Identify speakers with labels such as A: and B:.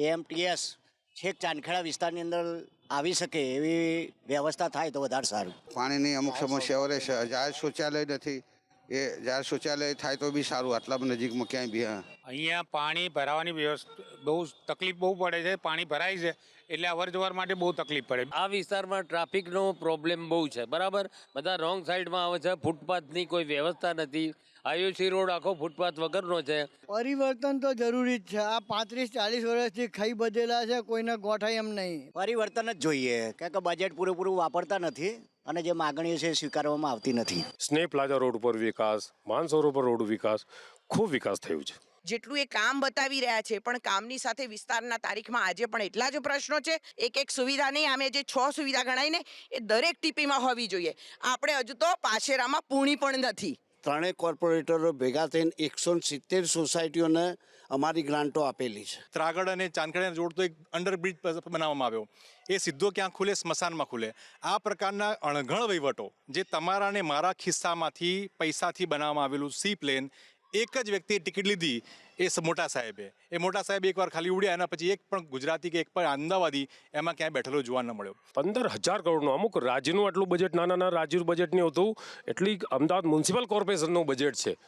A: AMTS છેક ચાંદખેડા વિસ્તારની અંદર આવી શકે એવી વ્યવસ્થા થાય તો વધારે સારું.
B: પાણીની અમુક સમસ્યાઓ રહેશે. જાહેર શૌચાલય નથી, એ જાહેર શૌચાલય થાય તો બી સારું. આટલા નજીકમાં ક્યાંય બી
C: અહીંયા પાણી ભરાવાની વ્યવસ્થા બહુ તકલીફ બહુ પડે છે. પાણી ભરાય છે એટલે અવર જવર માટે બહુ તકલીફ પડે.
D: આ વિસ્તારમાં ટ્રાફિકનો પ્રોબ્લેમ બહુ છે, બરાબર. બધા રોંગ સાઈડમાં આવે છે. ફૂટપાથની કોઈ વ્યવસ્થા નથી. આયુસી રોડ આખો ફૂટપાથ વગરનો છે.
E: પરિવર્તન તો જરૂરી જ છે. આ 35-40 વર્ષથી ખાઈ બધેલા છે, કોઈને ગોઠાય એમ નહીં.
A: પરિવર્તન જ જોઈએ, કારણ કે બજેટ પૂરેપૂરું વાપરતા નથી અને જે માગણીઓ છે એ સ્વીકારવામાં આવતી નથી.
F: સ્નેહ પ્લાઝા રોડ ઉપર વિકાસ, માનસરોવર રોડ વિકાસ, ખૂબ વિકાસ થયું છે.
G: જેટલું એ કામ બતાવી રહ્યા છે પણ કામની સાથે વિસ્તારના તારીખમાં આજે પણ એટલા જ પ્રશ્નો છે. એક સુવિધા નહીં, આમે જે 6 સુવિધા ગણાઈને એ દરેક ટીપીમાં હોવી જોઈએ. આપણે હજુ તો પાશેરામાં પૂર્ણી પણ નથી.
H: ત્રણેય કોર્પોરેટરો ભેગા થઈને 170 સોસાયટીઓને અમારી ગ્રાન્ટો આપેલી છે.
I: ત્રાગડ અને ચાંદખેડા રોડ તો એક અંડરબ્રિજ બનાવવામાં આવ્યો, એ સીધો ક્યાં ખુલે? સ્મશાનમાં ખુલે. આ પ્રકારના અણઘડ વહીવટો જે તમારા અને મારા ખિસ્સામાંથી પૈસાથી બનાવવામાં આવેલું સી પ્લેન એક જ વ્યક્તિએ ટિકિટ લીધી, એ મોટા સાહેબે. એ મોટા સાહેબ એકવાર ખાલી ઉડ્યા, એના પછી એક પણ ગુજરાતી કે એક પણ અમદાવાદી એમાં ક્યાંય બેઠેલો જોવા ન મળ્યો.
F: 15,000 કરોડનું અમુક રાજ્યનું આટલું બજેટ, નાના રાજ્યનું બજેટ નહીં હોતું, એટલી અમદાવાદ મ્યુનિસિપલ કોર્પોરેશનનું બજેટ છે.